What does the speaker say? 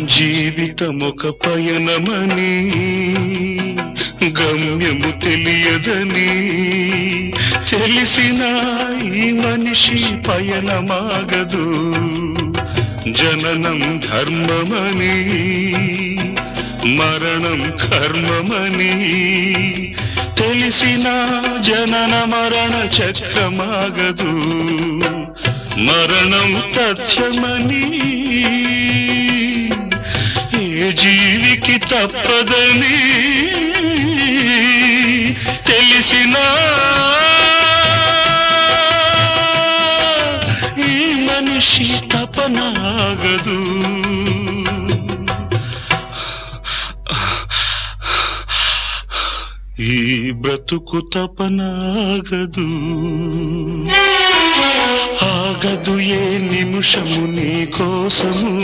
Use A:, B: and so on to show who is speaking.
A: జీవితమొక పయనమని గమ్యము తెలియదని తెలిసిన ఈ మనిషి పయనమాగదు. జననం ధర్మమని మరణం కర్మమని తెలిసిన జనన మరణ చక్రమాగదు. మరణం తథ్యమని ఏ జీవికి తప్పదని తెలిసిన ఈ మనిషి తపనాగదు. ఈ బ్రతుకు తపనాగదు. ఆగదు ఏ నిమిషము నీ కోసము.